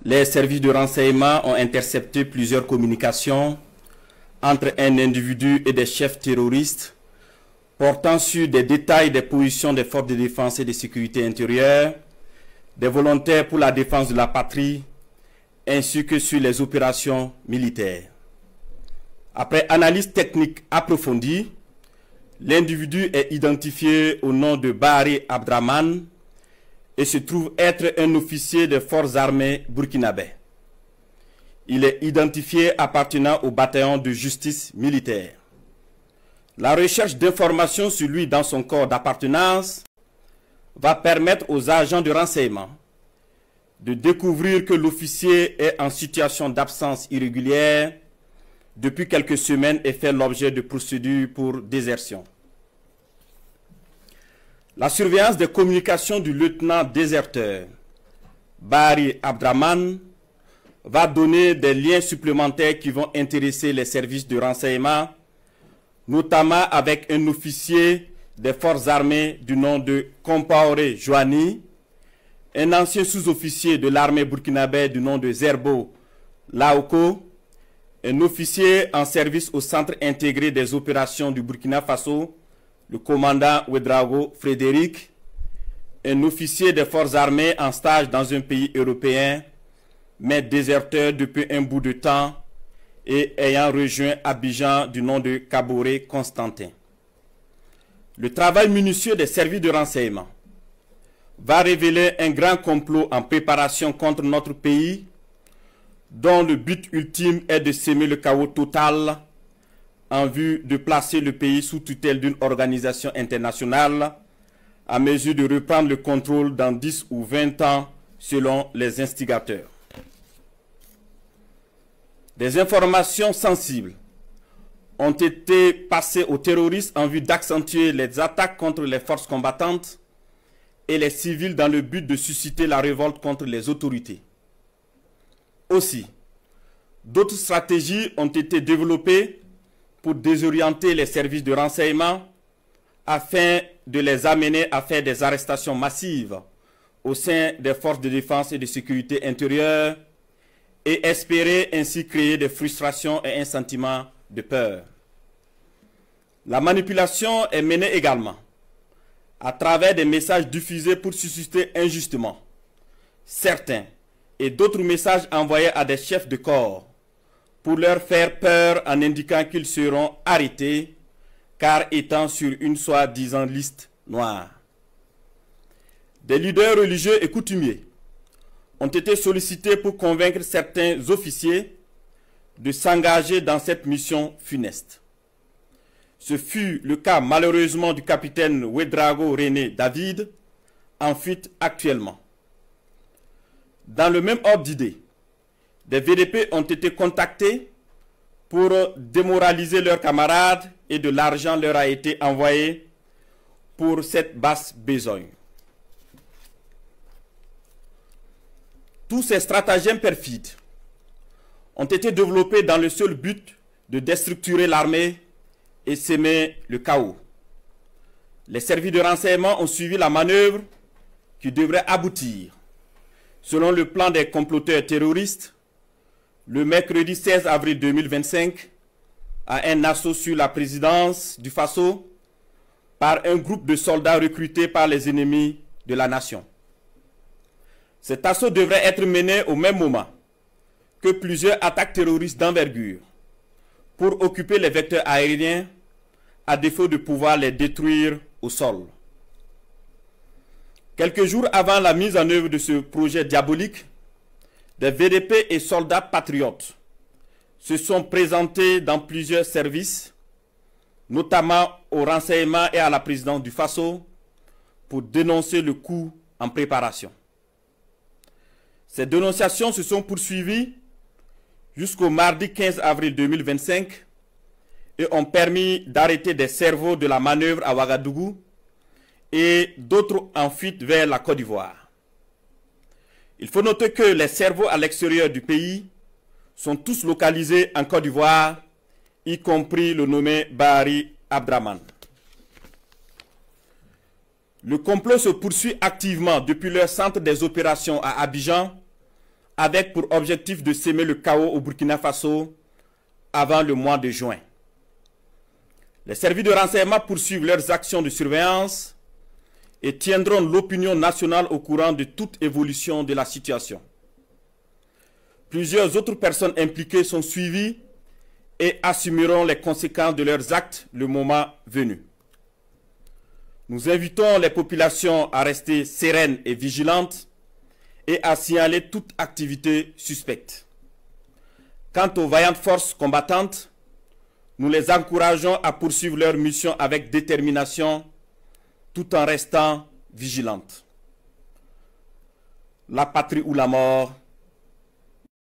les services de renseignement ont intercepté plusieurs communications entre un individu et des chefs terroristes portant sur des détails des positions des forces de défense et de sécurité intérieure, des volontaires pour la défense de la patrie, ainsi que sur les opérations militaires. Après analyse technique approfondie, l'individu est identifié au nom de Bahari Abdraman et se trouve être un officier des forces armées burkinabè. Il est identifié appartenant au bataillon de justice militaire. La recherche d'informations sur lui dans son corps d'appartenance va permettre aux agents de renseignement de découvrir que l'officier est en situation d'absence irrégulière depuis quelques semaines et fait l'objet de procédures pour désertion. La surveillance des communications du lieutenant déserteur Bahari Abdraman va donner des liens supplémentaires qui vont intéresser les services de renseignement, notamment avec un officier des forces armées du nom de Compaoré Joani, un ancien sous-officier de l'armée burkinabè du nom de Zerbo Laoko, un officier en service au Centre intégré des opérations du Burkina Faso, le commandant Ouedraogo Frédéric, un officier des forces armées en stage dans un pays européen, mais déserteur depuis un bout de temps et ayant rejoint Abidjan du nom de Kaboré Constantin. Le travail minutieux des services de renseignement va révéler un grand complot en préparation contre notre pays, dont le but ultime est de semer le chaos total en vue de placer le pays sous tutelle d'une organisation internationale à mesure de reprendre le contrôle dans 10 ou 20 ans selon les instigateurs. Des informations sensibles ont été passées aux terroristes en vue d'accentuer les attaques contre les forces combattantes et les civils dans le but de susciter la révolte contre les autorités. Aussi, d'autres stratégies ont été développées pour désorienter les services de renseignement afin de les amener à faire des arrestations massives au sein des forces de défense et de sécurité intérieure et espérer ainsi créer des frustrations et un sentiment de peur. La manipulation est menée également à travers des messages diffusés pour susciter injustement certains et d'autres messages envoyés à des chefs de corps pour leur faire peur en indiquant qu'ils seront arrêtés car étant sur une soi-disant liste noire. Des leaders religieux et coutumiers ont été sollicités pour convaincre certains officiers de s'engager dans cette mission funeste. Ce fut le cas malheureusement du capitaine Ouedraogo René David, en fuite actuellement. Dans le même ordre d'idée, des VDP ont été contactés pour démoraliser leurs camarades et de l'argent leur a été envoyé pour cette basse besogne. Tous ces stratagèmes perfides ont été développés dans le seul but de déstructurer l'armée et semer le chaos. Les services de renseignement ont suivi la manœuvre qui devrait aboutir, selon le plan des comploteurs terroristes, le mercredi 16 avril 2025, à un assaut sur la présidence du Faso par un groupe de soldats recrutés par les ennemis de la nation. Cet assaut devrait être mené au même moment que plusieurs attaques terroristes d'envergure pour occuper les vecteurs aériens à défaut de pouvoir les détruire au sol. Quelques jours avant la mise en œuvre de ce projet diabolique, des VDP et soldats patriotes se sont présentés dans plusieurs services, notamment au renseignement et à la présidence du Faso, pour dénoncer le coup en préparation. Ces dénonciations se sont poursuivies jusqu'au mardi 15 avril 2025 et ont permis d'arrêter des cerveaux de la manœuvre à Ouagadougou et d'autres en fuite vers la Côte d'Ivoire. Il faut noter que les cerveaux à l'extérieur du pays sont tous localisés en Côte d'Ivoire, y compris le nommé Bahari Abdraman. Le complot se poursuit activement depuis leur centre des opérations à Abidjan, avec pour objectif de semer le chaos au Burkina Faso avant le mois de juin. Les services de renseignement poursuivent leurs actions de surveillance et tiendront l'opinion nationale au courant de toute évolution de la situation. Plusieurs autres personnes impliquées sont suivies et assumeront les conséquences de leurs actes le moment venu. Nous invitons les populations à rester sereines et vigilantes et à signaler toute activité suspecte. Quant aux vaillantes forces combattantes, nous les encourageons à poursuivre leur mission avec détermination tout en restant vigilantes. La patrie ou la mort,